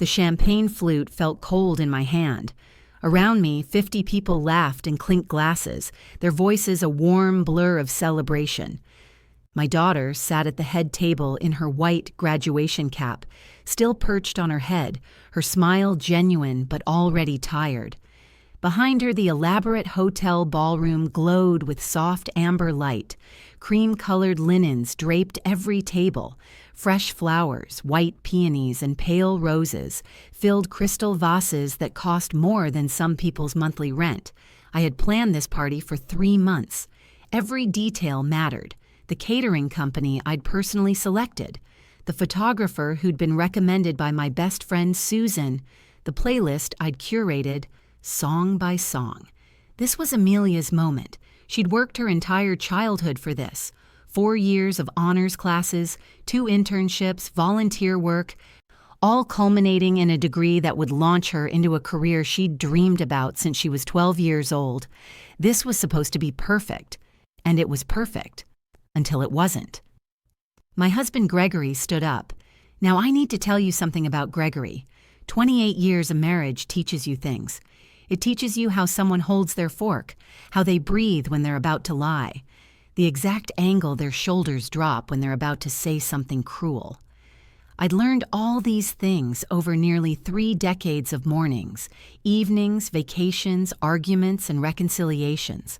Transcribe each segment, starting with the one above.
The champagne flute felt cold in my hand. Around me, 50 people laughed and clinked glasses, their voices a warm blur of celebration. My daughter sat at the head table in her white graduation cap, still perched on her head, her smile genuine but already tired. Behind her, the elaborate hotel ballroom glowed with soft amber light. Cream-colored linens draped every table. Fresh flowers, white peonies, and pale roses filled crystal vases that cost more than some people's monthly rent. I had planned this party for 3 months. Every detail mattered. The catering company I'd personally selected, the photographer who'd been recommended by my best friend Susan, the playlist I'd curated, song by song. This was Amelia's moment. She'd worked her entire childhood for this. 4 years of honors classes, 2 internships, volunteer work, all culminating in a degree that would launch her into a career she'd dreamed about since she was 12 years old. This was supposed to be perfect, and it was perfect. Until it wasn't. My husband Gregory stood up. Now I need to tell you something about Gregory. 28 years of marriage teaches you things. It teaches you how someone holds their fork, how they breathe when they're about to lie, the exact angle their shoulders drop when they're about to say something cruel. I'd learned all these things over nearly 3 decades of mornings, evenings, vacations, arguments, and reconciliations.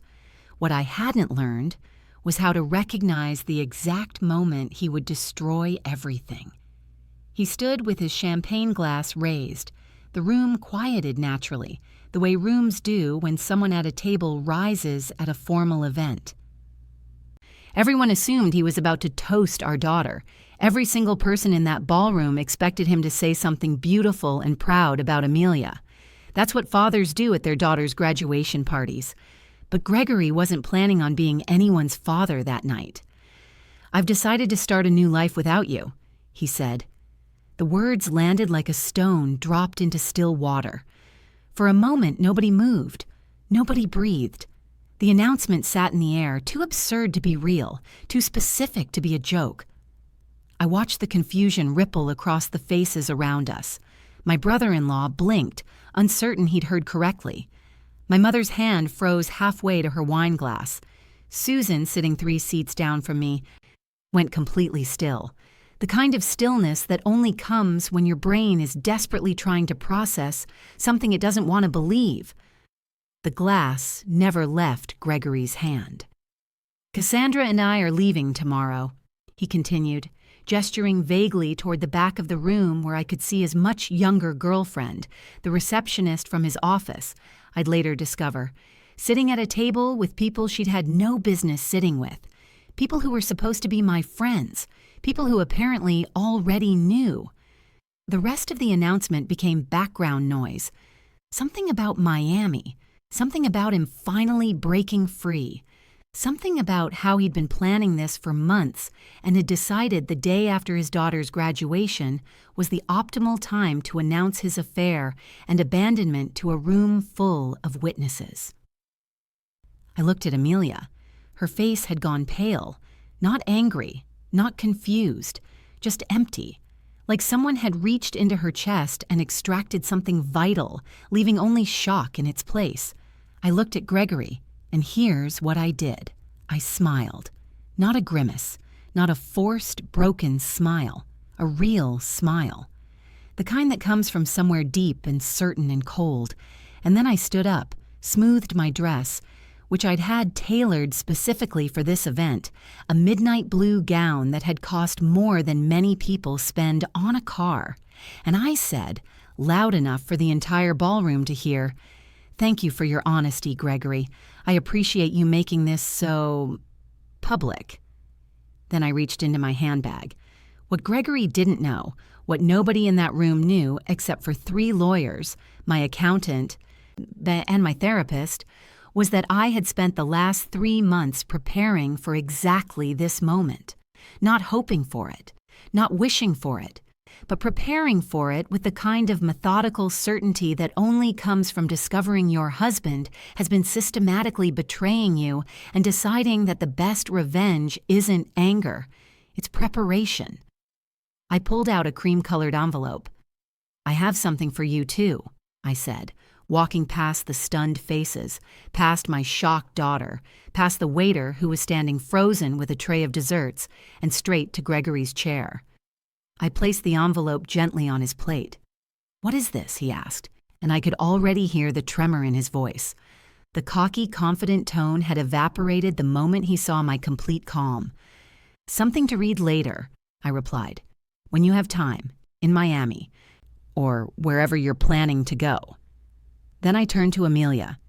What I hadn't learned was how to recognize the exact moment he would destroy everything. He stood with his champagne glass raised. The room quieted naturally, the way rooms do when someone at a table rises at a formal event. Everyone assumed he was about to toast our daughter. Every single person in that ballroom expected him to say something beautiful and proud about Amelia. That's what fathers do at their daughters' graduation parties. But Gregory wasn't planning on being anyone's father that night. "I've decided to start a new life without you," he said. The words landed like a stone dropped into still water. For a moment, nobody moved. Nobody breathed. The announcement sat in the air, too absurd to be real, too specific to be a joke. I watched the confusion ripple across the faces around us. My brother-in-law blinked, uncertain he'd heard correctly. My mother's hand froze halfway to her wine glass. Susan, sitting 3 seats down from me, went completely still. The kind of stillness that only comes when your brain is desperately trying to process something it doesn't want to believe. The glass never left Gregory's hand. "Cassandra and I are leaving tomorrow," he continued, gesturing vaguely toward the back of the room where I could see his much younger girlfriend, the receptionist from his office, I'd later discover, sitting at a table with people she'd had no business sitting with, people who were supposed to be my friends, people who apparently already knew. The rest of the announcement became background noise. Something about Miami, something about him finally breaking free, something about how he'd been planning this for months and had decided the day after his daughter's graduation was the optimal time to announce his affair and abandonment to a room full of witnesses. I looked at Amelia. Her face had gone pale, not angry, not confused, just empty, like someone had reached into her chest and extracted something vital, leaving only shock in its place. I looked at Gregory. And here's what I did. I smiled. Not a grimace, not a forced, broken smile. A real smile. The kind that comes from somewhere deep and certain and cold. And then I stood up, smoothed my dress, which I'd had tailored specifically for this event, a midnight blue gown that had cost more than many people spend on a car. And I said, loud enough for the entire ballroom to hear, "Thank you for your honesty, Gregory. I appreciate you making this so public." Then I reached into my handbag. What Gregory didn't know, what nobody in that room knew except for 3 lawyers, my accountant, and my therapist, was that I had spent the last 3 months preparing for exactly this moment. Not hoping for it, not wishing for it, but preparing for it with the kind of methodical certainty that only comes from discovering your husband has been systematically betraying you and deciding that the best revenge isn't anger, it's preparation. I pulled out a cream-colored envelope. "I have something for you too," I said, walking past the stunned faces, past my shocked daughter, past the waiter who was standing frozen with a tray of desserts, and straight to Gregory's chair. I placed the envelope gently on his plate. "What is this?" he asked, and I could already hear the tremor in his voice. The cocky, confident tone had evaporated the moment he saw my complete calm. "Something to read later," I replied, "when you have time, in Miami, or wherever you're planning to go." Then I turned to Amelia.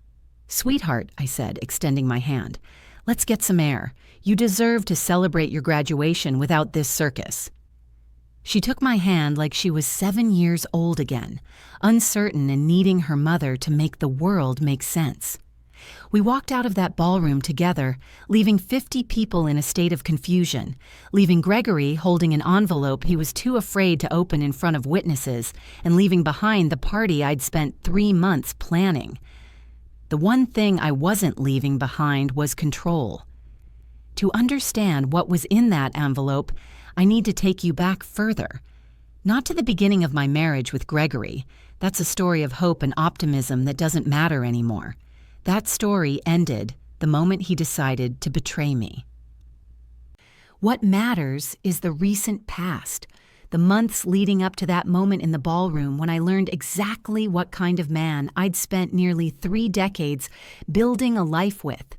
"Sweetheart," I said, extending my hand, "let's get some air. You deserve to celebrate your graduation without this circus." She took my hand like she was 7 years old again, uncertain and needing her mother to make the world make sense. We walked out of that ballroom together, leaving 50 people in a state of confusion, leaving Gregory holding an envelope he was too afraid to open in front of witnesses, and leaving behind the party I'd spent 3 months planning. The one thing I wasn't leaving behind was control. To understand what was in that envelope, I need to take you back further. Not to the beginning of my marriage with Gregory. That's a story of hope and optimism that doesn't matter anymore. That story ended the moment he decided to betray me. What matters is the recent past, the months leading up to that moment in the ballroom when I learned exactly what kind of man I'd spent nearly 3 decades building a life with.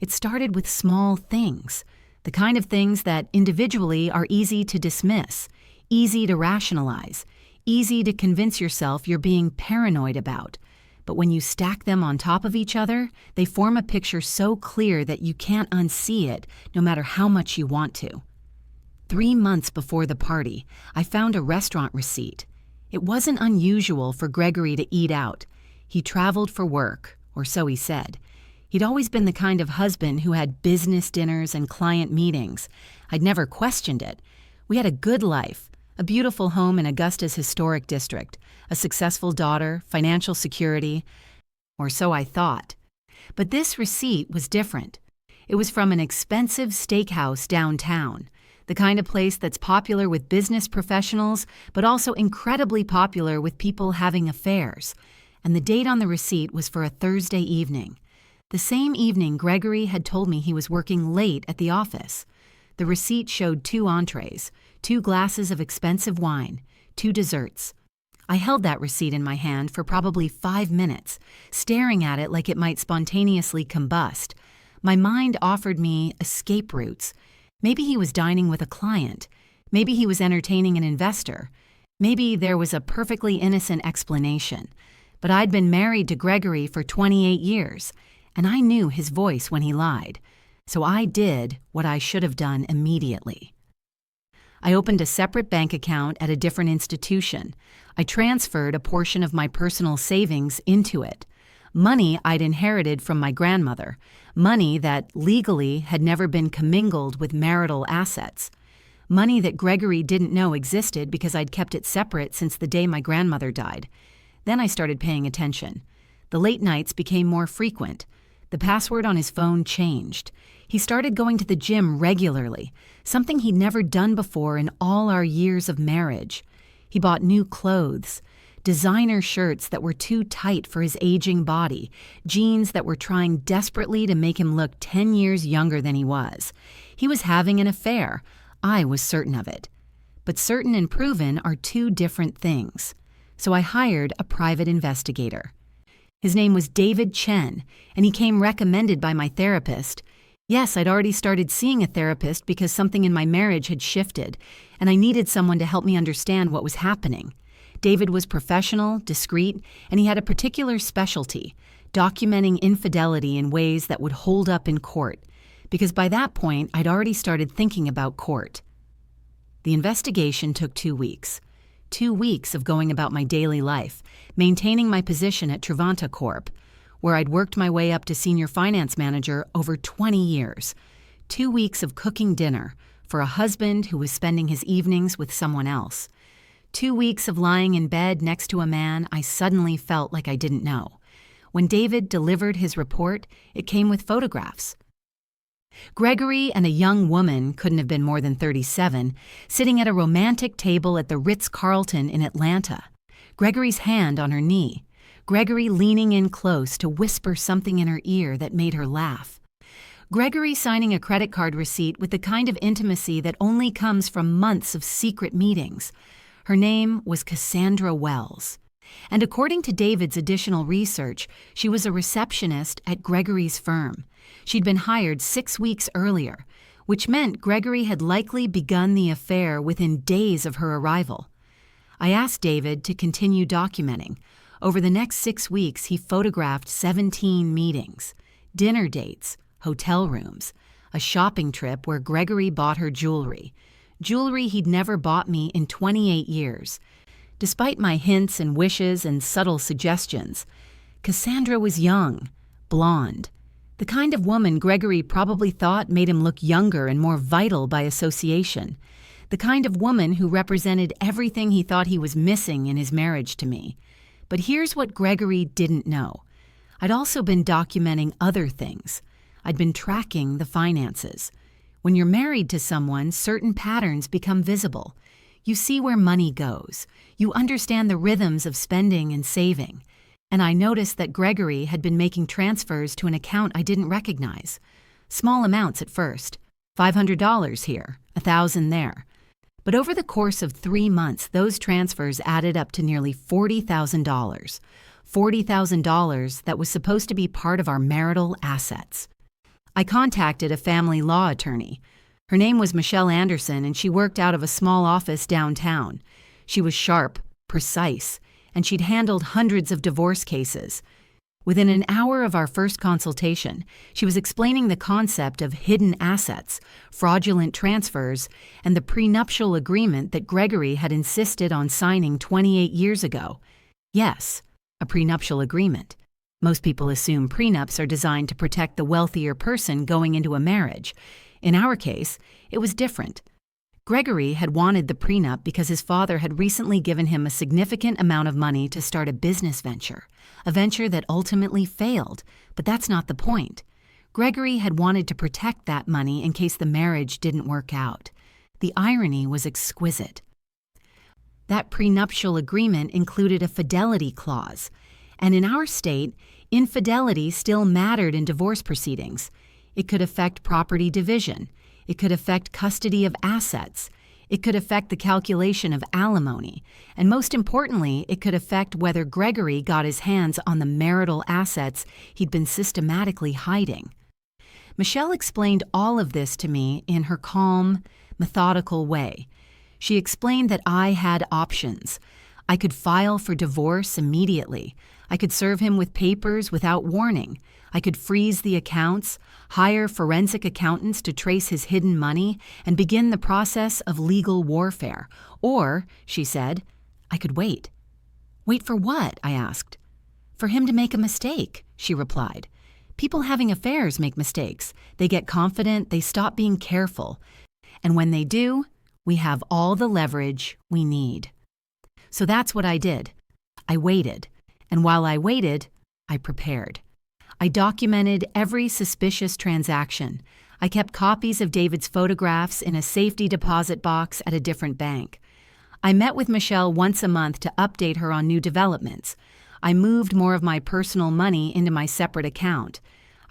It started with small things, the kind of things that individually are easy to dismiss, easy to rationalize, easy to convince yourself you're being paranoid about. But when you stack them on top of each other, they form a picture so clear that you can't unsee it, no matter how much you want to. 3 months before the party, I found a restaurant receipt. It wasn't unusual for Gregory to eat out. He traveled for work, or so he said. He'd always been the kind of husband who had business dinners and client meetings. I'd never questioned it. We had a good life, a beautiful home in Augusta's historic district, a successful daughter, financial security, or so I thought. But this receipt was different. It was from an expensive steakhouse downtown, the kind of place that's popular with business professionals, but also incredibly popular with people having affairs. And the date on the receipt was for a Thursday evening. The same evening Gregory had told me he was working late at the office. The receipt showed 2 entrees, 2 glasses of expensive wine, 2 desserts. I held that receipt in my hand for probably 5 minutes, staring at it like it might spontaneously combust. My mind offered me escape routes. Maybe he was dining with a client. Maybe he was entertaining an investor. Maybe there was a perfectly innocent explanation. But I'd been married to Gregory for 28 years, and I knew his voice when he lied. So I did what I should have done immediately. I opened a separate bank account at a different institution. I transferred a portion of my personal savings into it. Money I'd inherited from my grandmother. Money that legally had never been commingled with marital assets. Money that Gregory didn't know existed because I'd kept it separate since the day my grandmother died. Then I started paying attention. The late nights became more frequent. The password on his phone changed. He started going to the gym regularly, something he'd never done before in all our years of marriage. He bought new clothes, designer shirts that were too tight for his aging body, jeans that were trying desperately to make him look 10 years younger than he was. He was having an affair. I was certain of it. But certain and proven are 2 different things. So I hired a private investigator. His name was David Chen, and he came recommended by my therapist. Yes, I'd already started seeing a therapist because something in my marriage had shifted, and I needed someone to help me understand what was happening. David was professional, discreet, and he had a particular specialty, documenting infidelity in ways that would hold up in court, because by that point I'd already started thinking about court. The investigation took 2 weeks. 2 weeks of going about my daily life, maintaining my position at Trevanta Corp., where I'd worked my way up to senior finance manager over 20 years. 2 weeks of cooking dinner for a husband who was spending his evenings with someone else. 2 weeks of lying in bed next to a man I suddenly felt like I didn't know. When David delivered his report, it came with photographs. Gregory and a young woman, couldn't have been more than 37, sitting at a romantic table at the Ritz-Carlton in Atlanta. Gregory's hand on her knee, Gregory leaning in close to whisper something in her ear that made her laugh. Gregory signing a credit card receipt with the kind of intimacy that only comes from months of secret meetings. Her name was Cassandra Wells. And according to David's additional research, she was a receptionist at Gregory's firm. She'd been hired 6 weeks earlier, which meant Gregory had likely begun the affair within days of her arrival. I asked David to continue documenting. Over the next 6 weeks, he photographed 17 meetings, dinner dates, hotel rooms, a shopping trip where Gregory bought her jewelry he'd never bought me in 28 years. Despite my hints and wishes and subtle suggestions, Cassandra was young, blonde, the kind of woman Gregory probably thought made him look younger and more vital by association, the kind of woman who represented everything he thought he was missing in his marriage to me. But here's what Gregory didn't know. I'd also been documenting other things. I'd been tracking the finances. When you're married to someone, certain patterns become visible. You see where money goes. You understand the rhythms of spending and saving. And I noticed that Gregory had been making transfers to an account I didn't recognize. Small amounts at first. $500 here, $1,000 there. But over the course of 3 months, those transfers added up to nearly $40,000. $40,000 that was supposed to be part of our marital assets. I contacted a family law attorney. Her name was Michelle Anderson, and she worked out of a small office downtown. She was sharp, precise, and she'd handled hundreds of divorce cases. Within an hour of our first consultation, she was explaining the concept of hidden assets, fraudulent transfers, and the prenuptial agreement that Gregory had insisted on signing 28 years ago. Yes, a prenuptial agreement. Most people assume prenups are designed to protect the wealthier person going into a marriage. In our case, it was different. Gregory had wanted the prenup because his father had recently given him a significant amount of money to start a business venture, a venture that ultimately failed, but that's not the point. Gregory had wanted to protect that money in case the marriage didn't work out. The irony was exquisite. That prenuptial agreement included a fidelity clause, and in our state, infidelity still mattered in divorce proceedings. It could affect property division. It could affect custody of assets. It could affect the calculation of alimony. And most importantly, it could affect whether Gregory got his hands on the marital assets he'd been systematically hiding. Michelle explained all of this to me in her calm, methodical way. She explained that I had options. I could file for divorce immediately. I could serve him with papers without warning. I could freeze the accounts, hire forensic accountants to trace his hidden money, and begin the process of legal warfare. Or, she said, I could wait. Wait for what? I asked. For him to make a mistake, she replied. People having affairs make mistakes. They get confident, they stop being careful. And when they do, we have all the leverage we need. So that's what I did. I waited. And while I waited, I prepared. I documented every suspicious transaction. I kept copies of David's photographs in a safety deposit box at a different bank. I met with Michelle once a month to update her on new developments. I moved more of my personal money into my separate account.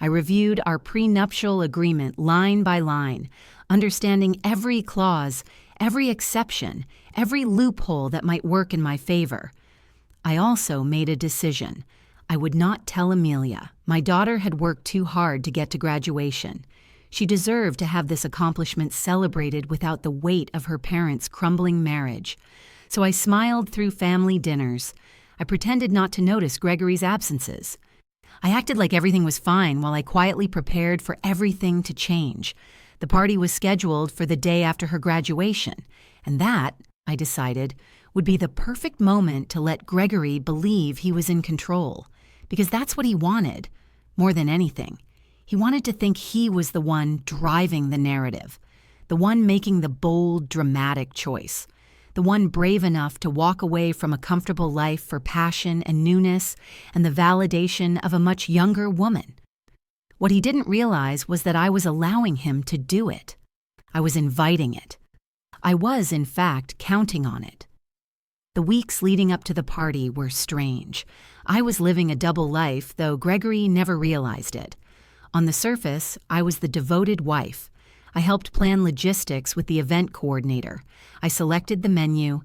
I reviewed our prenuptial agreement line by line, understanding every clause, every exception, every loophole that might work in my favor. I also made a decision. I would not tell Amelia. My daughter had worked too hard to get to graduation. She deserved to have this accomplishment celebrated without the weight of her parents' crumbling marriage. So I smiled through family dinners. I pretended not to notice Gregory's absences. I acted like everything was fine while I quietly prepared for everything to change. The party was scheduled for the day after her graduation, and that, I decided, would be the perfect moment to let Gregory believe he was in control, because that's what he wanted, more than anything. He wanted to think he was the one driving the narrative, the one making the bold, dramatic choice, the one brave enough to walk away from a comfortable life for passion and newness and the validation of a much younger woman. What he didn't realize was that I was allowing him to do it. I was inviting it. I was, in fact, counting on it. The weeks leading up to the party were strange. I was living a double life, though Gregory never realized it. On the surface, I was the devoted wife. I helped plan logistics with the event coordinator. I selected the menu.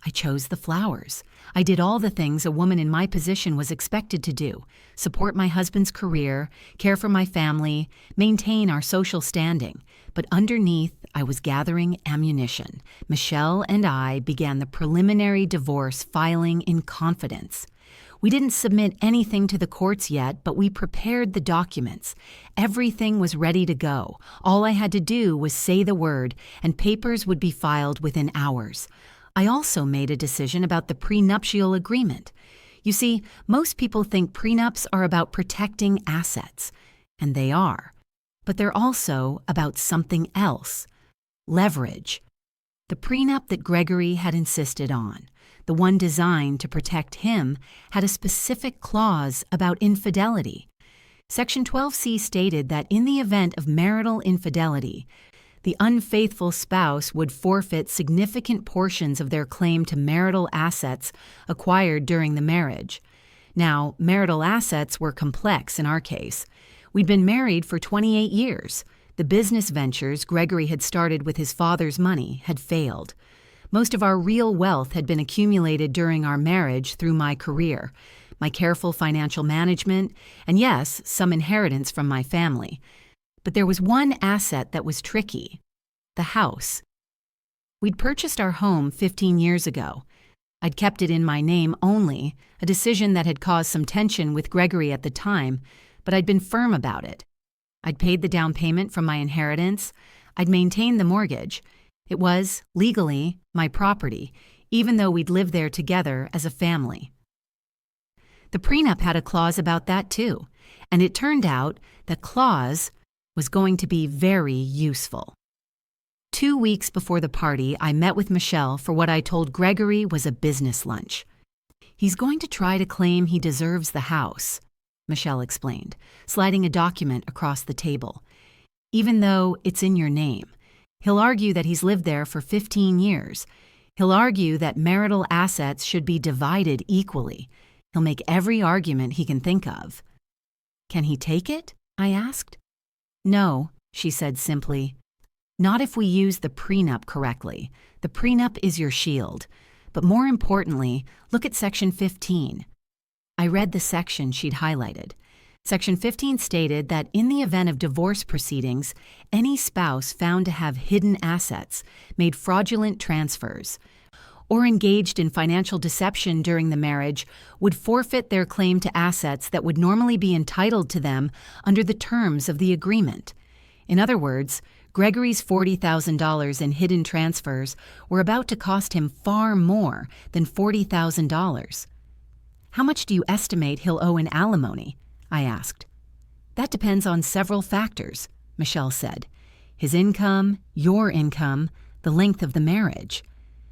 I chose the flowers. I did all the things a woman in my position was expected to do: support my husband's career, care for my family, maintain our social standing. But underneath, I was gathering ammunition. Michelle and I began the preliminary divorce filing in confidence. We didn't submit anything to the courts yet, but we prepared the documents. Everything was ready to go. All I had to do was say the word, and papers would be filed within hours. I also made a decision about the prenuptial agreement. You see, most people think prenups are about protecting assets, and they are. But they're also about something else: leverage. The prenup that Gregory had insisted on, the one designed to protect him, had a specific clause about infidelity. Section 12C stated that in the event of marital infidelity, the unfaithful spouse would forfeit significant portions of their claim to marital assets acquired during the marriage. Now, marital assets were complex in our case. We'd been married for 28 years. The business ventures Gregory had started with his father's money had failed. Most of our real wealth had been accumulated during our marriage through my career, my careful financial management, and yes, some inheritance from my family. But there was one asset that was tricky: the house. We'd purchased our home 15 years ago. I'd kept it in my name only, a decision that had caused some tension with Gregory at the time, but I'd been firm about it. I'd paid the down payment from my inheritance. I'd maintained the mortgage. It was, legally, my property, even though we'd lived there together as a family. The prenup had a clause about that too, and it turned out that clause was going to be very useful. 2 weeks before the party, I met with Michelle for what I told Gregory was a business lunch. "He's going to try to claim he deserves the house," Michelle explained, sliding a document across the table. "Even though it's in your name. He'll argue that he's lived there for 15 years. He'll argue that marital assets should be divided equally. He'll make every argument he can think of." "Can he take it?" I asked. "No," she said simply. "Not if we use the prenup correctly. The prenup is your shield. But more importantly, look at Section 15. I read the section she'd highlighted. Section 15 stated that in the event of divorce proceedings, any spouse found to have hidden assets, made fraudulent transfers, or engaged in financial deception during the marriage would forfeit their claim to assets that would normally be entitled to them under the terms of the agreement. In other words, Gregory's $40,000 in hidden transfers were about to cost him far more than $40,000. "How much do you estimate he'll owe in alimony?" I asked. "That depends on several factors," Michelle said. "His income, your income, the length of the marriage.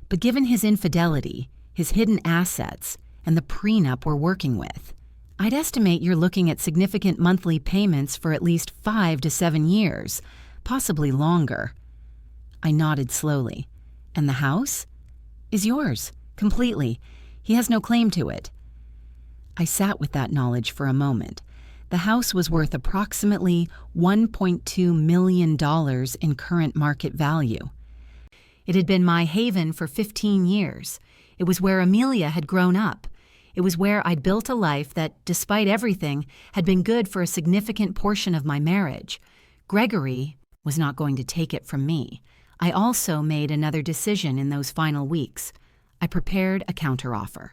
But given his infidelity, his hidden assets, and the prenup we're working with, I'd estimate you're looking at significant monthly payments for at least 5 to 7 years, possibly longer." I nodded slowly. "And the house?" "Is yours, completely. He has no claim to it." I sat with that knowledge for a moment. The house was worth approximately $1.2 million in current market value. It had been my haven for 15 years. It was where Amelia had grown up. It was where I'd built a life that, despite everything, had been good for a significant portion of my marriage. Gregory was not going to take it from me. I also made another decision in those final weeks. I prepared a counteroffer.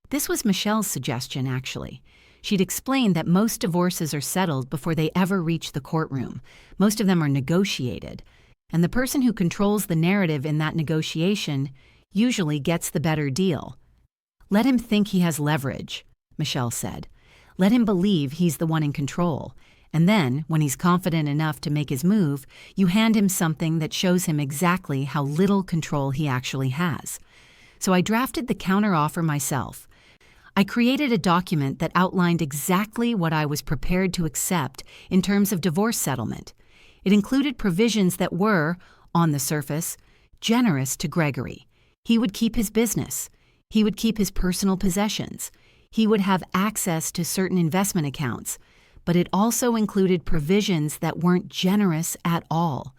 This was Michelle's suggestion, actually. She'd explained that most divorces are settled before they ever reach the courtroom. Most of them are negotiated. And the person who controls the narrative in that negotiation usually gets the better deal. "Let him think he has leverage," Michelle said. "Let him believe he's the one in control. And then, when he's confident enough to make his move, you hand him something that shows him exactly how little control he actually has." So I drafted the counteroffer myself. I created a document that outlined exactly what I was prepared to accept in terms of divorce settlement. It included provisions that were, on the surface, generous to Gregory. He would keep his business. He would keep his personal possessions. He would have access to certain investment accounts, but it also included provisions that weren't generous at all.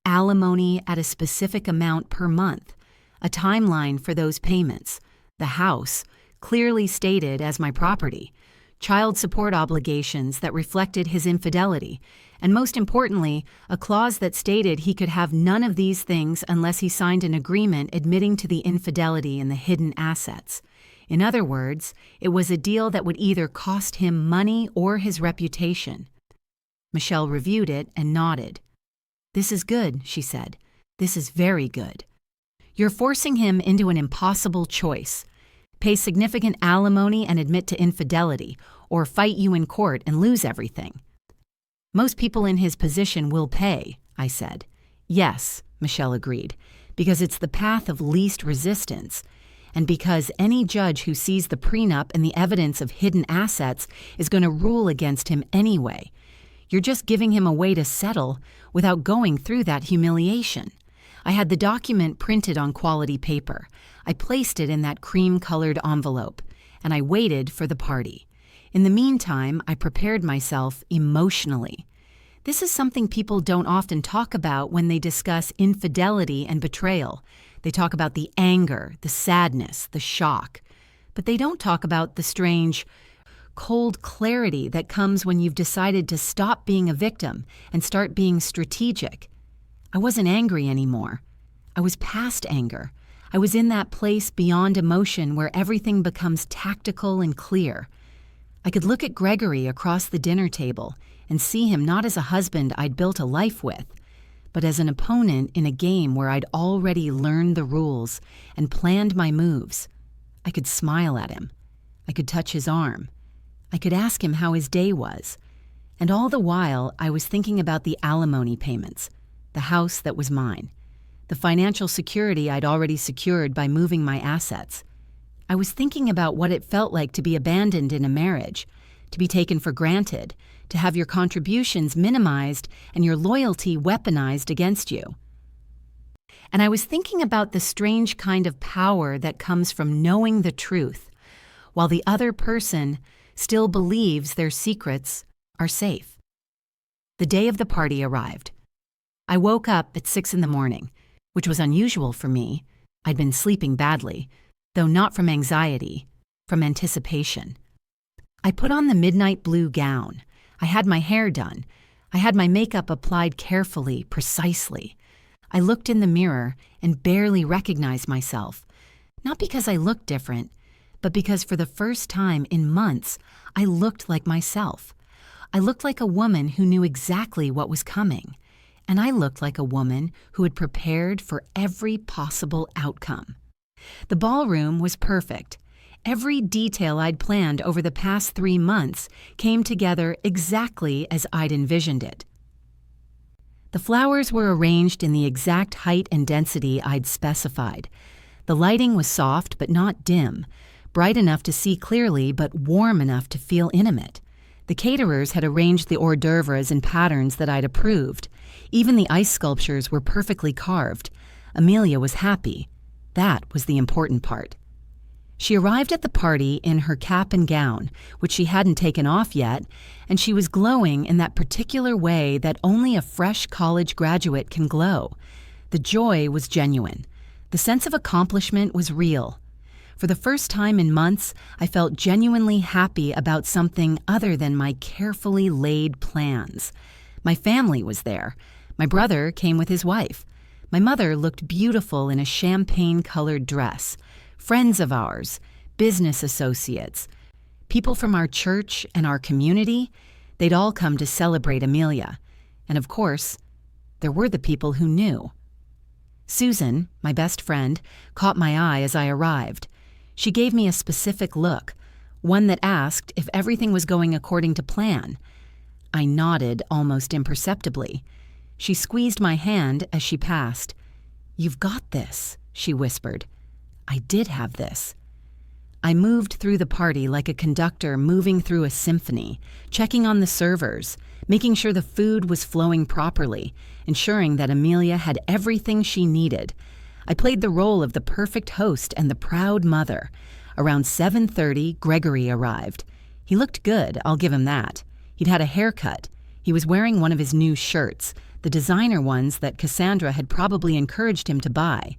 Alimony at a specific amount per month, a timeline for those payments, the house, clearly stated as my property, child support obligations that reflected his infidelity, and most importantly, a clause that stated he could have none of these things unless he signed an agreement admitting to the infidelity and the hidden assets. In other words, it was a deal that would either cost him money or his reputation. Michelle reviewed it and nodded. "This is good," she said. "This is very good. You're forcing him into an impossible choice. Pay significant alimony and admit to infidelity, or fight you in court and lose everything." "Most people in his position will pay," I said. "Yes," Michelle agreed, "because it's the path of least resistance, and because any judge who sees the prenup and the evidence of hidden assets is going to rule against him anyway. You're just giving him a way to settle without going through that humiliation." I had the document printed on quality paper. I placed it in that cream-colored envelope, and I waited for the party. In the meantime, I prepared myself emotionally. This is something people don't often talk about when they discuss infidelity and betrayal. They talk about the anger, the sadness, the shock. But they don't talk about the strange, cold clarity that comes when you've decided to stop being a victim and start being strategic. I wasn't angry anymore. I was past anger. I was in that place beyond emotion where everything becomes tactical and clear. I could look at Gregory across the dinner table and see him not as a husband I'd built a life with, but as an opponent in a game where I'd already learned the rules and planned my moves. I could smile at him. I could touch his arm. I could ask him how his day was. And all the while, I was thinking about the alimony payments, the house that was mine, the financial security I'd already secured by moving my assets. I was thinking about what it felt like to be abandoned in a marriage, to be taken for granted, to have your contributions minimized and your loyalty weaponized against you. And I was thinking about the strange kind of power that comes from knowing the truth, while the other person still believes their secrets are safe. The day of the party arrived. I woke up at 6 a.m, which was unusual for me. I'd been sleeping badly, though not from anxiety, from anticipation. I put on the midnight blue gown. I had my hair done. I had my makeup applied carefully, precisely. I looked in the mirror and barely recognized myself, not because I looked different, but because for the first time in months, I looked like myself. I looked like a woman who knew exactly what was coming. And I looked like a woman who had prepared for every possible outcome. The ballroom was perfect. Every detail I'd planned over the past 3 months came together exactly as I'd envisioned it. The flowers were arranged in the exact height and density I'd specified. The lighting was soft but not dim, bright enough to see clearly but warm enough to feel intimate. The caterers had arranged the hors d'oeuvres in patterns that I'd approved. Even the ice sculptures were perfectly carved. Amelia was happy. That was the important part. She arrived at the party in her cap and gown, which she hadn't taken off yet, and she was glowing in that particular way that only a fresh college graduate can glow. The joy was genuine. The sense of accomplishment was real. For the first time in months, I felt genuinely happy about something other than my carefully laid plans. My family was there. My brother came with his wife. My mother looked beautiful in a champagne-colored dress. Friends of ours, business associates, people from our church and our community, they'd all come to celebrate Amelia. And of course, there were the people who knew. Susan, my best friend, caught my eye as I arrived. She gave me a specific look, one that asked if everything was going according to plan. I nodded almost imperceptibly. She squeezed my hand as she passed. "You've got this," she whispered. I did have this. I moved through the party like a conductor moving through a symphony, checking on the servers, making sure the food was flowing properly, ensuring that Amelia had everything she needed. I played the role of the perfect host and the proud mother. Around 7:30, Gregory arrived. He looked good, I'll give him that. He'd had a haircut. He was wearing one of his new shirts, the designer ones that Cassandra had probably encouraged him to buy.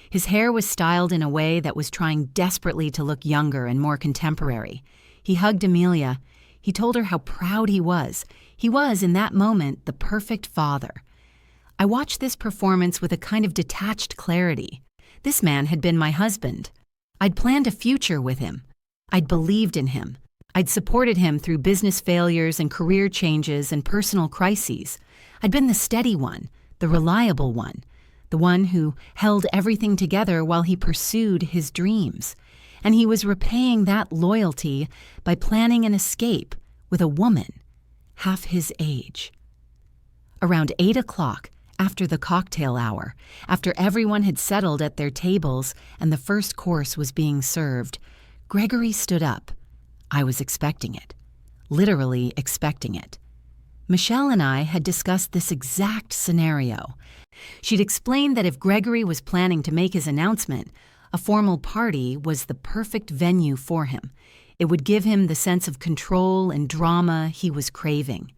His hair was styled in a way that was trying desperately to look younger and more contemporary. He hugged Amelia. He told her how proud he was. He was, in that moment, the perfect father. I watched this performance with a kind of detached clarity. This man had been my husband. I'd planned a future with him. I'd believed in him. I'd supported him through business failures and career changes and personal crises. I'd been the steady one, the reliable one, the one who held everything together while he pursued his dreams. And he was repaying that loyalty by planning an escape with a woman half his age. Around 8 o'clock, after the cocktail hour, after everyone had settled at their tables and the first course was being served, Gregory stood up. I was expecting it, literally expecting it. Michelle and I had discussed this exact scenario. She'd explained that if Gregory was planning to make his announcement, a formal party was the perfect venue for him. It would give him the sense of control and drama he was craving.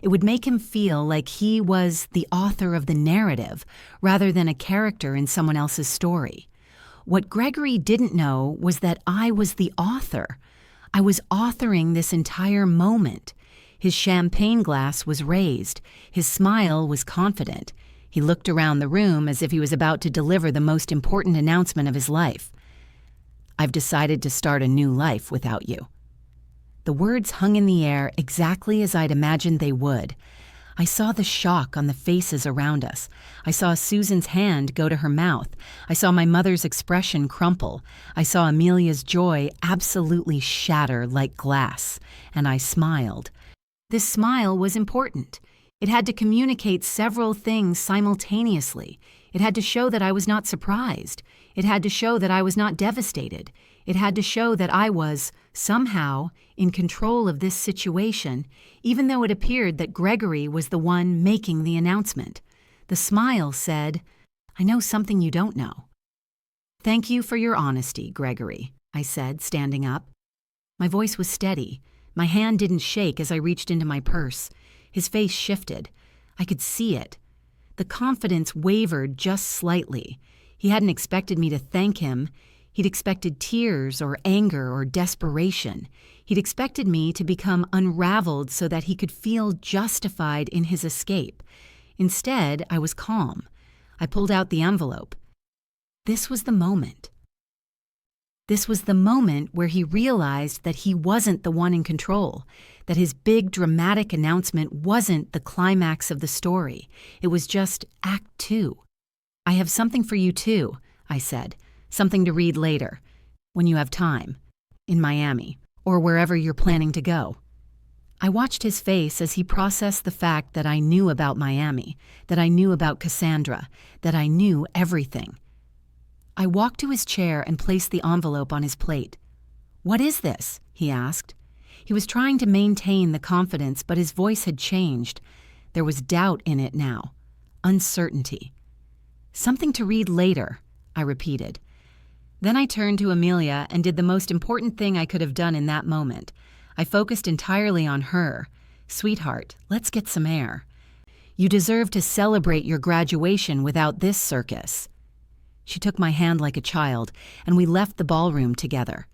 It would make him feel like he was the author of the narrative rather than a character in someone else's story. What Gregory didn't know was that I was the author. I was authoring this entire moment. His champagne glass was raised. His smile was confident. He looked around the room as if he was about to deliver the most important announcement of his life. I've decided to start a new life without you. The words hung in the air exactly as I'd imagined they would. I saw the shock on the faces around us. I saw Susan's hand go to her mouth. I saw my mother's expression crumple. I saw Amelia's joy absolutely shatter like glass. And I smiled. This smile was important. It had to communicate several things simultaneously. It had to show that I was not surprised. It had to show that I was not devastated. It had to show that I was, somehow, in control of this situation, even though it appeared that Gregory was the one making the announcement. The smile said, "I know something you don't know." "Thank you for your honesty, Gregory," I said, standing up. My voice was steady. My hand didn't shake as I reached into my purse. His face shifted. I could see it. The confidence wavered just slightly. He hadn't expected me to thank him. He'd expected tears or anger or desperation. He'd expected me to become unraveled so that he could feel justified in his escape. Instead, I was calm. I pulled out the envelope. This was the moment. This was the moment where he realized that he wasn't the one in control, that his big dramatic announcement wasn't the climax of the story. It was just Act 2. "I have something for you too," I said. "Something to read later, when you have time, in Miami, or wherever you're planning to go." I watched his face as he processed the fact that I knew about Miami, that I knew about Cassandra, that I knew everything. I walked to his chair and placed the envelope on his plate. "What is this?" he asked. He was trying to maintain the confidence, but his voice had changed. There was doubt in it now, uncertainty. "Something to read later," I repeated. Then I turned to Amelia and did the most important thing I could have done in that moment. I focused entirely on her. "Sweetheart, let's get some air. You deserve to celebrate your graduation without this circus." She took my hand like a child, and we left the ballroom together.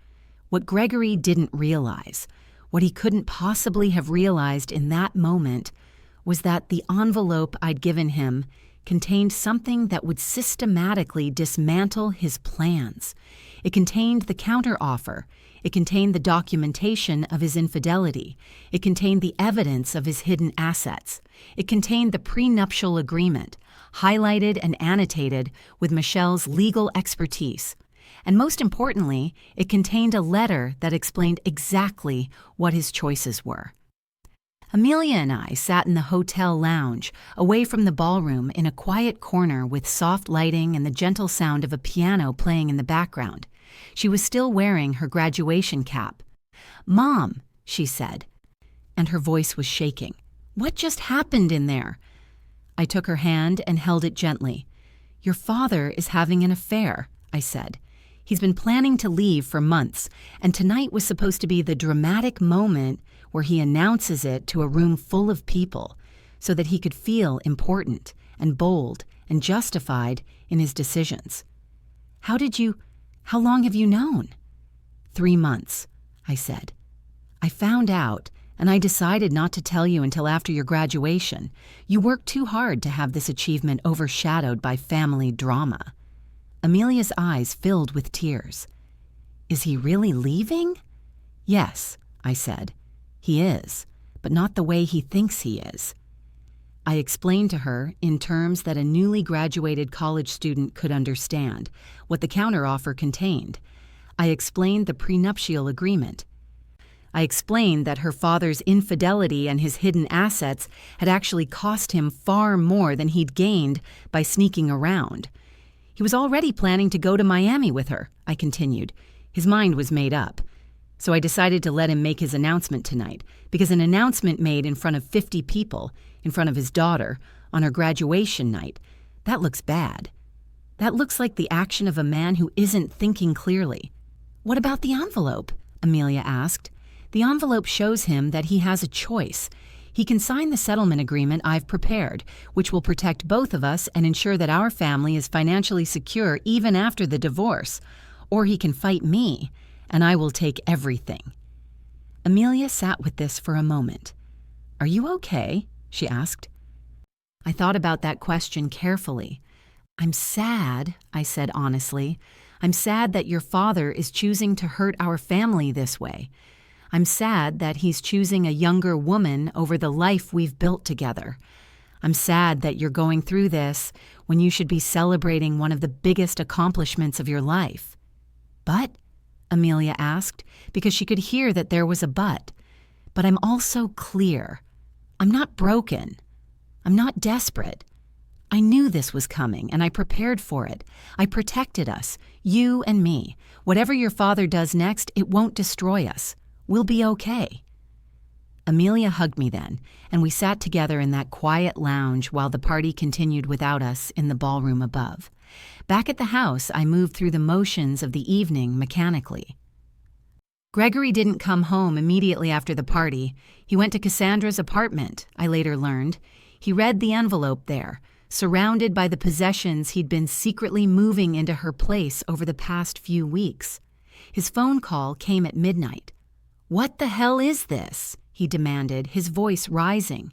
What Gregory didn't realize, what he couldn't possibly have realized in that moment, was that the envelope I'd given him contained something that would systematically dismantle his plans. It contained the counteroffer. It contained the documentation of his infidelity. It contained the evidence of his hidden assets. It contained the prenuptial agreement, highlighted and annotated with Michelle's legal expertise. And most importantly, it contained a letter that explained exactly what his choices were. Amelia and I sat in the hotel lounge, away from the ballroom in a quiet corner with soft lighting and the gentle sound of a piano playing in the background. She was still wearing her graduation cap. "Mom," she said, and her voice was shaking. "What just happened in there?" I took her hand and held it gently. "Your father is having an affair," I said. "He's been planning to leave for months, and tonight was supposed to be the dramatic moment where he announces it to a room full of people so that he could feel important and bold and justified in his decisions. How long have you known?" 3 months, I said. "I found out, and I decided not to tell you until after your graduation. You worked too hard to have this achievement overshadowed by family drama." Amelia's eyes filled with tears. "Is he really leaving?" "Yes," I said. "He is, but not the way he thinks he is." I explained to her, in terms that a newly graduated college student could understand, what the counteroffer contained. I explained the prenuptial agreement. I explained that her father's infidelity and his hidden assets had actually cost him far more than he'd gained by sneaking around. He was already planning to go to Miami with her, I continued. His mind was made up. So I decided to let him make his announcement tonight, because an announcement made in front of 50 people, in front of his daughter, on her graduation night, that looks bad. That looks like the action of a man who isn't thinking clearly. "What about the envelope?" Amelia asked. "The envelope shows him that he has a choice. He can sign the settlement agreement I've prepared, which will protect both of us and ensure that our family is financially secure even after the divorce. Or he can fight me, and I will take everything." Amelia sat with this for a moment. "Are you okay?" she asked. I thought about that question carefully. "I'm sad," I said honestly. "I'm sad that your father is choosing to hurt our family this way. I'm sad that he's choosing a younger woman over the life we've built together. I'm sad that you're going through this when you should be celebrating one of the biggest accomplishments of your life." "But?" Amelia asked, because she could hear that there was a but. "But I'm also clear. I'm not broken. I'm not desperate. I knew this was coming, and I prepared for it. I protected us, you and me. Whatever your father does next, it won't destroy us. We'll be okay." Amelia hugged me then, and we sat together in that quiet lounge while the party continued without us in the ballroom above. Back at the house, I moved through the motions of the evening mechanically. Gregory didn't come home immediately after the party. He went to Cassandra's apartment, I later learned. He read the envelope there, surrounded by the possessions he'd been secretly moving into her place over the past few weeks. His phone call came at midnight. "What the hell is this?" he demanded, his voice rising.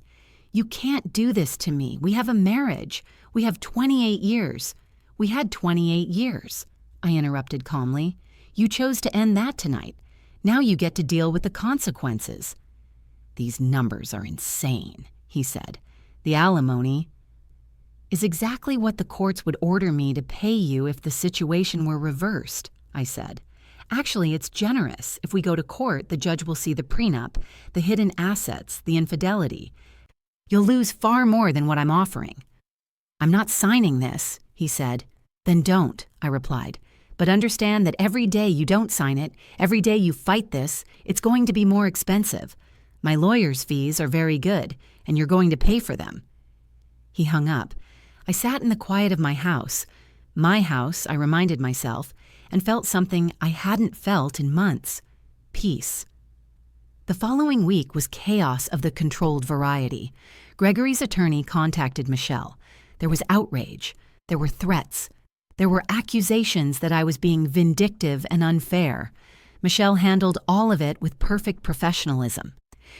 "You can't do this to me. We have a marriage. We have 28 years. We had 28 years, I interrupted calmly. "You chose to end that tonight. Now you get to deal with the consequences." "These numbers are insane," he said. "The alimony is exactly what the courts would order me to pay you if the situation were reversed," I said. "Actually, it's generous. If we go to court, the judge will see the prenup, the hidden assets, the infidelity. You'll lose far more than what I'm offering." "I'm not signing this," he said. "Then don't," I replied. "But understand that every day you don't sign it, every day you fight this, it's going to be more expensive. My lawyer's fees are very good, and you're going to pay for them." He hung up. I sat in the quiet of my house, I reminded myself, and felt something I hadn't felt in months: peace. The following week was chaos of the controlled variety. Gregory's attorney contacted Michelle. There was outrage. There were threats. There were accusations that I was being vindictive and unfair. Michelle handled all of it with perfect professionalism.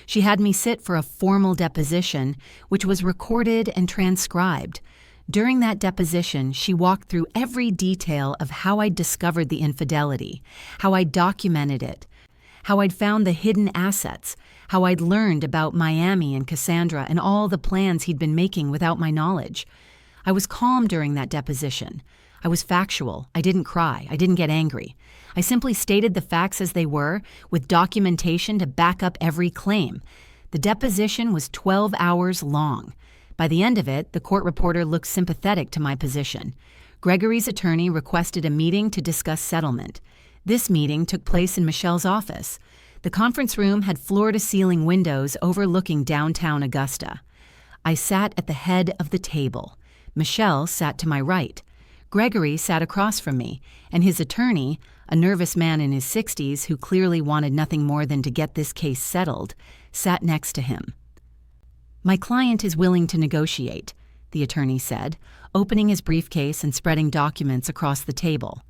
She had me sit for a formal deposition, which was recorded and transcribed. During that deposition, she walked through every detail of how I'd discovered the infidelity, how I'd documented it, how I'd found the hidden assets, how I'd learned about Miami and Cassandra and all the plans he'd been making without my knowledge. I was calm during that deposition. I was factual. I didn't cry. I didn't get angry. I simply stated the facts as they were, with documentation to back up every claim. The deposition was 12 hours long. By the end of it, the court reporter looked sympathetic to my position. Gregory's attorney requested a meeting to discuss settlement. This meeting took place in Michelle's office. The conference room had floor-to-ceiling windows overlooking downtown Augusta. I sat at the head of the table. Michelle sat to my right. Gregory sat across from me, and his attorney, a nervous man in his 60s who clearly wanted nothing more than to get this case settled, sat next to him. "My client is willing to negotiate," the attorney said, opening his briefcase and spreading documents across the table.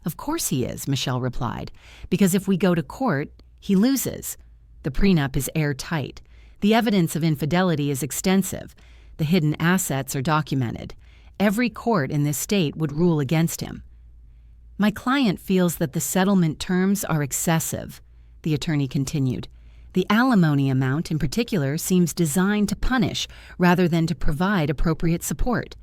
"Of course he is," Michelle replied, "because if we go to court, he loses. The prenup is airtight. The evidence of infidelity is extensive. The hidden assets are documented. Every court in this state would rule against him." "My client feels that the settlement terms are excessive," the attorney continued. "The alimony amount in particular seems designed to punish rather than to provide appropriate support.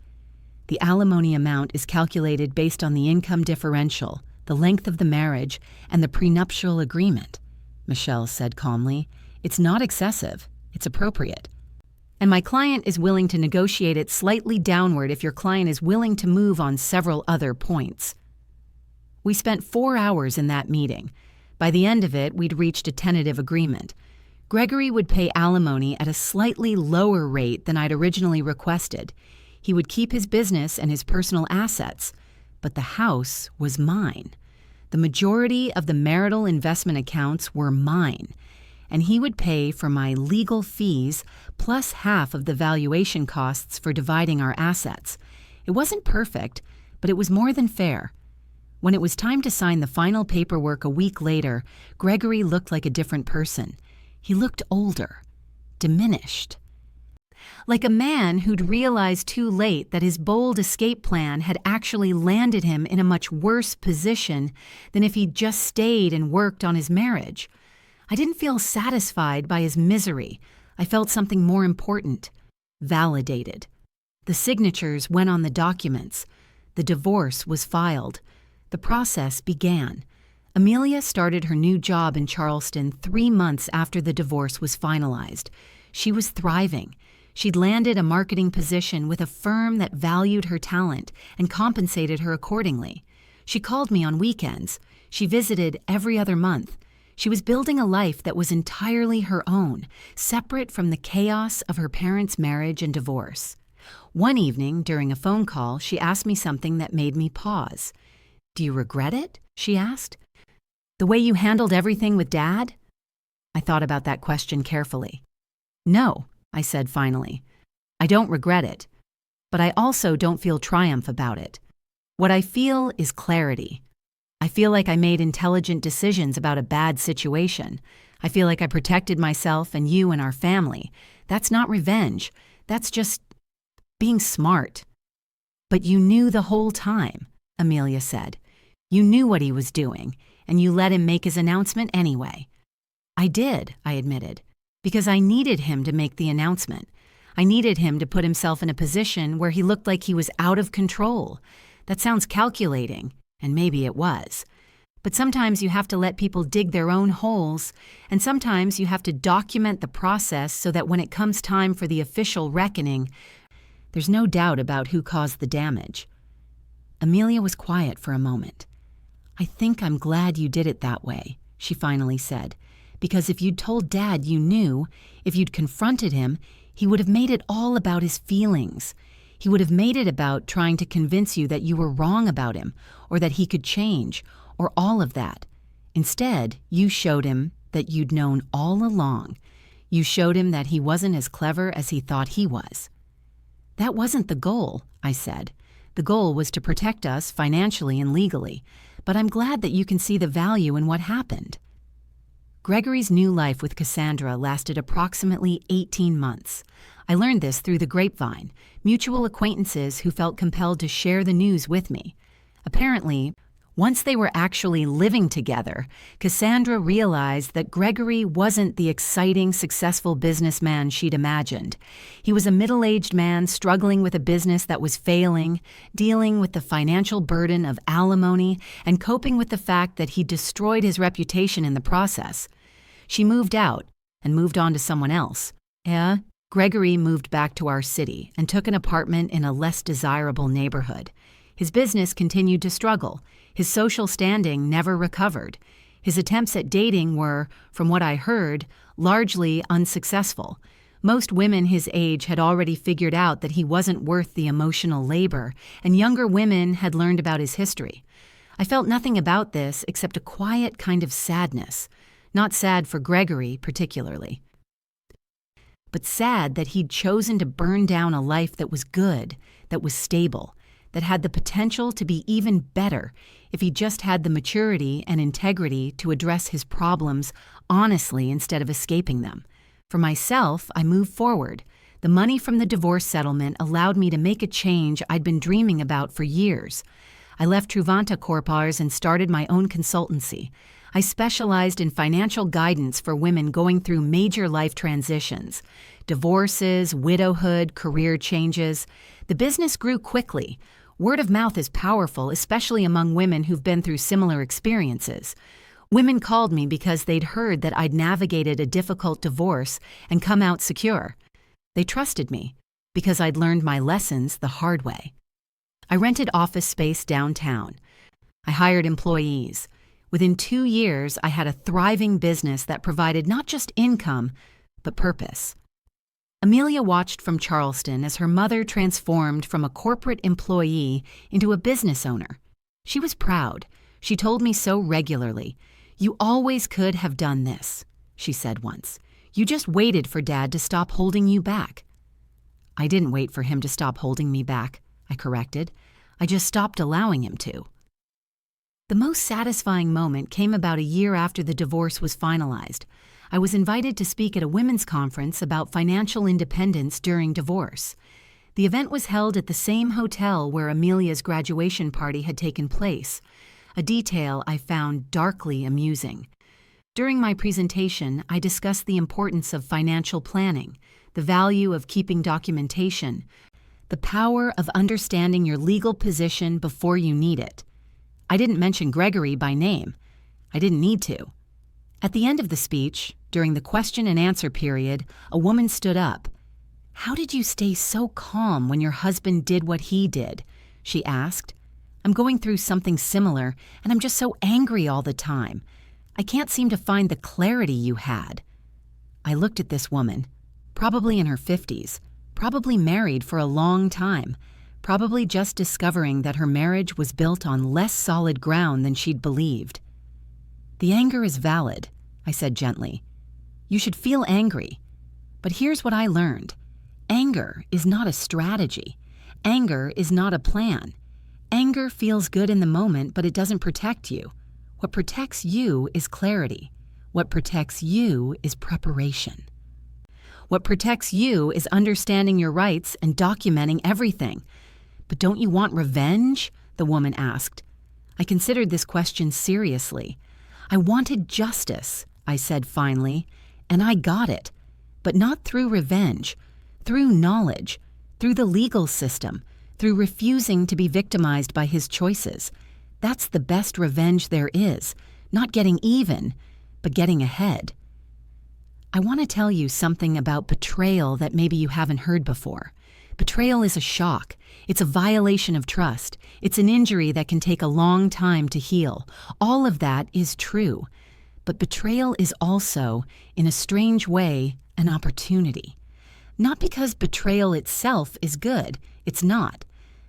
The alimony amount is calculated based on the income differential, the length of the marriage, and the prenuptial agreement," Michelle said calmly. "It's not excessive. It's appropriate. And my client is willing to negotiate it slightly downward if your client is willing to move on several other points." We spent 4 hours in that meeting. By the end of it, we'd reached a tentative agreement. Gregory would pay alimony at a slightly lower rate than I'd originally requested. He would keep his business and his personal assets, but the house was mine. The majority of the marital investment accounts were mine, and he would pay for my legal fees plus half of the valuation costs for dividing our assets. It wasn't perfect, but it was more than fair. When it was time to sign the final paperwork a week later, Gregory looked like a different person. He looked older, diminished. Like a man who'd realized too late that his bold escape plan had actually landed him in a much worse position than if he'd just stayed and worked on his marriage. I didn't feel satisfied by his misery. I felt something more important, validated. The signatures went on the documents. The divorce was filed. The process began. Amelia started her new job in Charleston 3 months after the divorce was finalized. She was thriving. She'd landed a marketing position with a firm that valued her talent and compensated her accordingly. She called me on weekends. She visited every other month. She was building a life that was entirely her own, separate from the chaos of her parents' marriage and divorce. One evening, during a phone call, she asked me something that made me pause. "Do you regret it?" she asked. "The way you handled everything with Dad?" I thought about that question carefully. "No," I said finally. "I don't regret it, but I also don't feel triumph about it. What I feel is clarity. I feel like I made intelligent decisions about a bad situation. I feel like I protected myself and you and our family. That's not revenge. That's just being smart." "But you knew the whole time," Amelia said. "You knew what he was doing, and you let him make his announcement anyway." "I did," I admitted, "because I needed him to make the announcement. I needed him to put himself in a position where he looked like he was out of control. That sounds calculating, and maybe it was. But sometimes you have to let people dig their own holes, and sometimes you have to document the process so that when it comes time for the official reckoning, there's no doubt about who caused the damage." Amelia was quiet for a moment. "I think I'm glad you did it that way," she finally said, "because if you'd told Dad you knew, if you'd confronted him, he would have made it all about his feelings. He would have made it about trying to convince you that you were wrong about him, or that he could change, or all of that. Instead, you showed him that you'd known all along. You showed him that he wasn't as clever as he thought he was." "That wasn't the goal," I said. "The goal was to protect us financially and legally, but I'm glad that you can see the value in what happened." Gregory's new life with Cassandra lasted approximately 18 months. I learned this through the grapevine, mutual acquaintances who felt compelled to share the news with me. Apparently, once they were actually living together, Cassandra realized that Gregory wasn't the exciting, successful businessman she'd imagined. He was a middle-aged man struggling with a business that was failing, dealing with the financial burden of alimony, and coping with the fact that he destroyed his reputation in the process. She moved out and moved on to someone else. Gregory moved back to our city and took an apartment in a less desirable neighborhood. His business continued to struggle. His social standing never recovered. His attempts at dating were, from what I heard, largely unsuccessful. Most women his age had already figured out that he wasn't worth the emotional labor, and younger women had learned about his history. I felt nothing about this except a quiet kind of sadness. Not sad for Gregory, particularly, but sad that he'd chosen to burn down a life that was good, that was stable, that had the potential to be even better if he just had the maturity and integrity to address his problems honestly instead of escaping them. For myself, I moved forward. The money from the divorce settlement allowed me to make a change I'd been dreaming about for years. I left Truvanta Corpars and started my own consultancy. I specialized in financial guidance for women going through major life transitions, divorces, widowhood, career changes. The business grew quickly. Word of mouth is powerful, especially among women who've been through similar experiences. Women called me because they'd heard that I'd navigated a difficult divorce and come out secure. They trusted me because I'd learned my lessons the hard way. I rented office space downtown. I hired employees. Within 2 years, I had a thriving business that provided not just income, but purpose. Amelia watched from Charleston as her mother transformed from a corporate employee into a business owner. She was proud. She told me so regularly. "You always could have done this," she said once. "You just waited for Dad to stop holding you back." "I didn't wait for him to stop holding me back," I corrected. "I just stopped allowing him to." The most satisfying moment came about a year after the divorce was finalized. I was invited to speak at a women's conference about financial independence during divorce. The event was held at the same hotel where Amelia's graduation party had taken place, a detail I found darkly amusing. During my presentation, I discussed the importance of financial planning, the value of keeping documentation, the power of understanding your legal position before you need it. I didn't mention Gregory by name. I didn't need to. At the end of the speech, during the question and answer period, a woman stood up. "How did you stay so calm when your husband did what he did?" she asked. "I'm going through something similar, and I'm just so angry all the time. I can't seem to find the clarity you had." I looked at this woman, probably in her 50s, probably married for a long time, probably just discovering that her marriage was built on less solid ground than she'd believed. "The anger is valid," I said gently. "You should feel angry. But here's what I learned. Anger is not a strategy. Anger is not a plan. Anger feels good in the moment, but it doesn't protect you. What protects you is clarity. What protects you is preparation. What protects you is understanding your rights and documenting everything." "But don't you want revenge?" the woman asked. I considered this question seriously. "I wanted justice," I said finally, "and I got it. But not through revenge, through knowledge, through the legal system, through refusing to be victimized by his choices. That's the best revenge there is, not getting even, but getting ahead." I want to tell you something about betrayal that maybe you haven't heard before. Betrayal is a shock. It's a violation of trust. It's an injury that can take a long time to heal. All of that is true. But betrayal is also, in a strange way, an opportunity. Not because betrayal itself is good, it's not,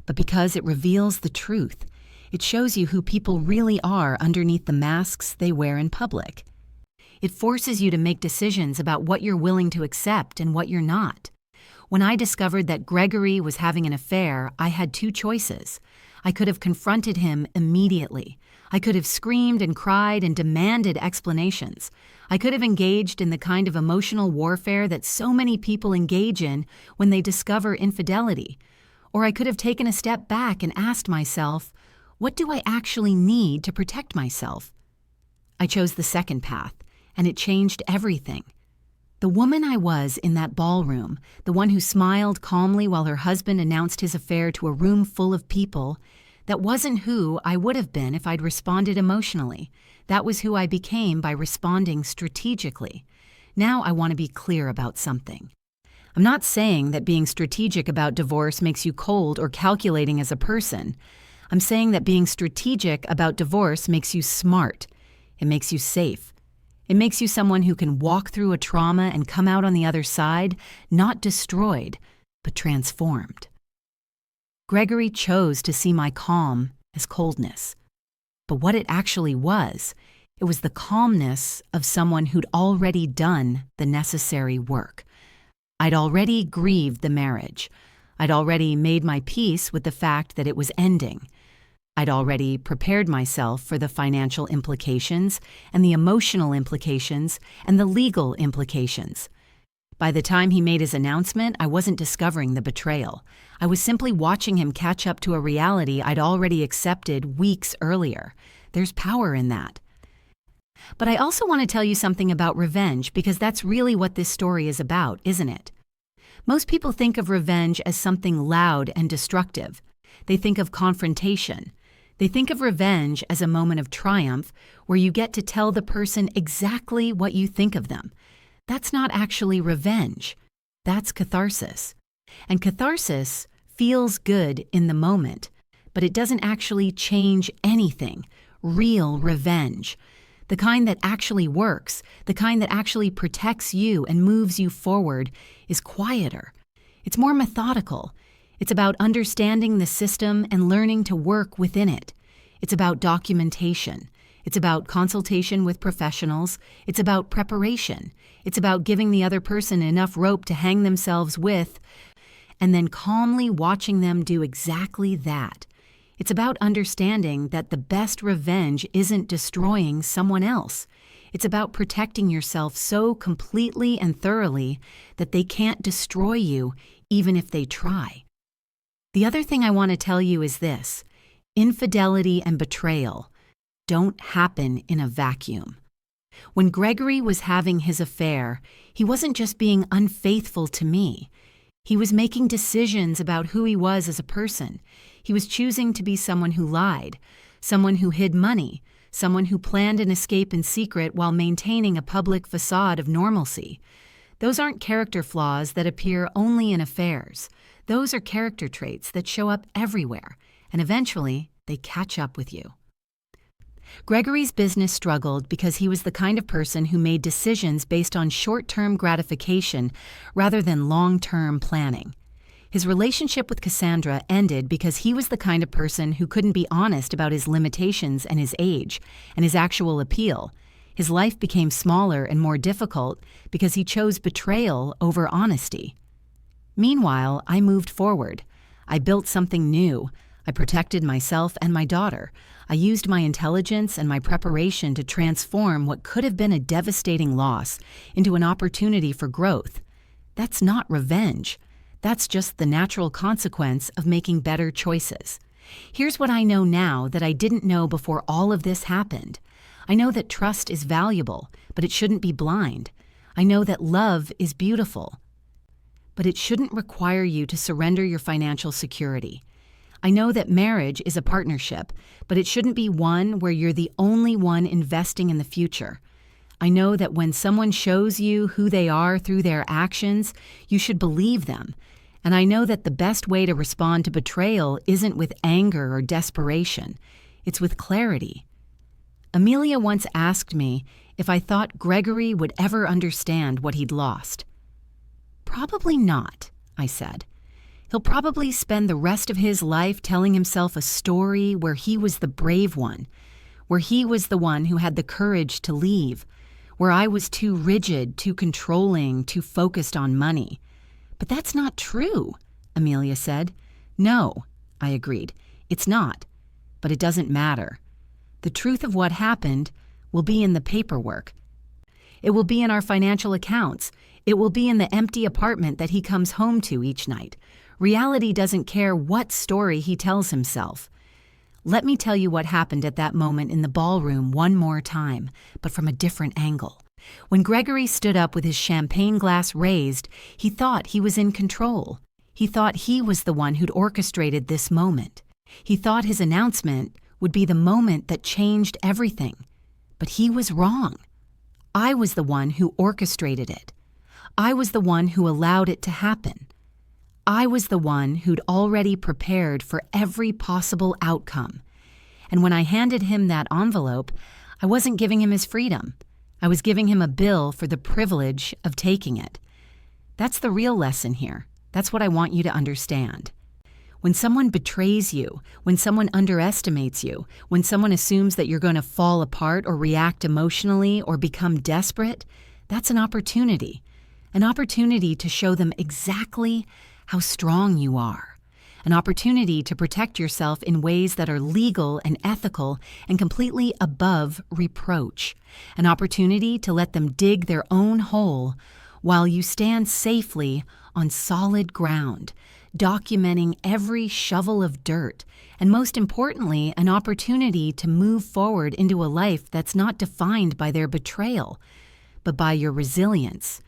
but because it reveals the truth. It shows you who people really are underneath the masks they wear in public. It forces you to make decisions about what you're willing to accept and what you're not. When I discovered that Gregory was having an affair, I had 2 choices. I could have confronted him immediately. I could have screamed and cried and demanded explanations. I could have engaged in the kind of emotional warfare that so many people engage in when they discover infidelity. Or I could have taken a step back and asked myself, what do I actually need to protect myself? I chose the second path, and it changed everything. The woman I was in that ballroom, the one who smiled calmly while her husband announced his affair to a room full of people, that wasn't who I would have been if I'd responded emotionally. That was who I became by responding strategically. Now I want to be clear about something. I'm not saying that being strategic about divorce makes you cold or calculating as a person. I'm saying that being strategic about divorce makes you smart. It makes you safe. It makes you someone who can walk through a trauma and come out on the other side, not destroyed, but transformed. Gregory chose to see my calm as coldness. But what it actually was, it was the calmness of someone who'd already done the necessary work. I'd already grieved the marriage. I'd already made my peace with the fact that it was ending. I'd already prepared myself for the financial implications and the emotional implications and the legal implications. By the time he made his announcement, I wasn't discovering the betrayal. I was simply watching him catch up to a reality I'd already accepted weeks earlier. There's power in that. But I also want to tell you something about revenge, because that's really what this story is about, isn't it? Most people think of revenge as something loud and destructive. They think of confrontation. They think of revenge as a moment of triumph where you get to tell the person exactly what you think of them. That's not actually revenge. That's catharsis. And catharsis feels good in the moment, but it doesn't actually change anything. Real revenge, the kind that actually works, the kind that actually protects you and moves you forward, is quieter. It's more methodical. It's about understanding the system and learning to work within it. It's about documentation. It's about consultation with professionals. It's about preparation. It's about giving the other person enough rope to hang themselves with, and then calmly watching them do exactly that. It's about understanding that the best revenge isn't destroying someone else. It's about protecting yourself so completely and thoroughly that they can't destroy you, even if they try. The other thing I want to tell you is this: infidelity and betrayal don't happen in a vacuum. When Gregory was having his affair, he wasn't just being unfaithful to me. He was making decisions about who he was as a person. He was choosing to be someone who lied, someone who hid money, someone who planned an escape in secret while maintaining a public facade of normalcy. Those aren't character flaws that appear only in affairs. Those are character traits that show up everywhere, and eventually they catch up with you. Gregory's business struggled because he was the kind of person who made decisions based on short-term gratification rather than long-term planning. His relationship with Cassandra ended because he was the kind of person who couldn't be honest about his limitations and his age and his actual appeal. His life became smaller and more difficult because he chose betrayal over honesty. Meanwhile, I moved forward. I built something new. I protected myself and my daughter. I used my intelligence and my preparation to transform what could have been a devastating loss into an opportunity for growth. That's not revenge. That's just the natural consequence of making better choices. Here's what I know now that I didn't know before all of this happened. I know that trust is valuable, but it shouldn't be blind. I know that love is beautiful, but it shouldn't require you to surrender your financial security. I know that marriage is a partnership, but it shouldn't be one where you're the only one investing in the future. I know that when someone shows you who they are through their actions, you should believe them. And I know that the best way to respond to betrayal isn't with anger or desperation. It's with clarity. Amelia once asked me if I thought Gregory would ever understand what he'd lost. Probably not, I said. He'll probably spend the rest of his life telling himself a story where he was the brave one, where he was the one who had the courage to leave, where I was too rigid, too controlling, too focused on money. But that's not true, Amelia said. No, I agreed. It's not, but it doesn't matter. The truth of what happened will be in the paperwork. It will be in our financial accounts. It will be in the empty apartment that he comes home to each night. Reality doesn't care what story he tells himself. Let me tell you what happened at that moment in the ballroom one more time, but from a different angle. When Gregory stood up with his champagne glass raised, he thought he was in control. He thought he was the one who'd orchestrated this moment. He thought his announcement would be the moment that changed everything. But he was wrong. I was the one who orchestrated it. I was the one who allowed it to happen. I was the one who'd already prepared for every possible outcome. And when I handed him that envelope, I wasn't giving him his freedom. I was giving him a bill for the privilege of taking it. That's the real lesson here. That's what I want you to understand. When someone betrays you, when someone underestimates you, when someone assumes that you're going to fall apart or react emotionally or become desperate, that's an opportunity to show them exactly how strong you are, an opportunity to protect yourself in ways that are legal and ethical and completely above reproach, an opportunity to let them dig their own hole while you stand safely on solid ground, documenting every shovel of dirt, and most importantly, an opportunity to move forward into a life that's not defined by their betrayal, but by your resilience,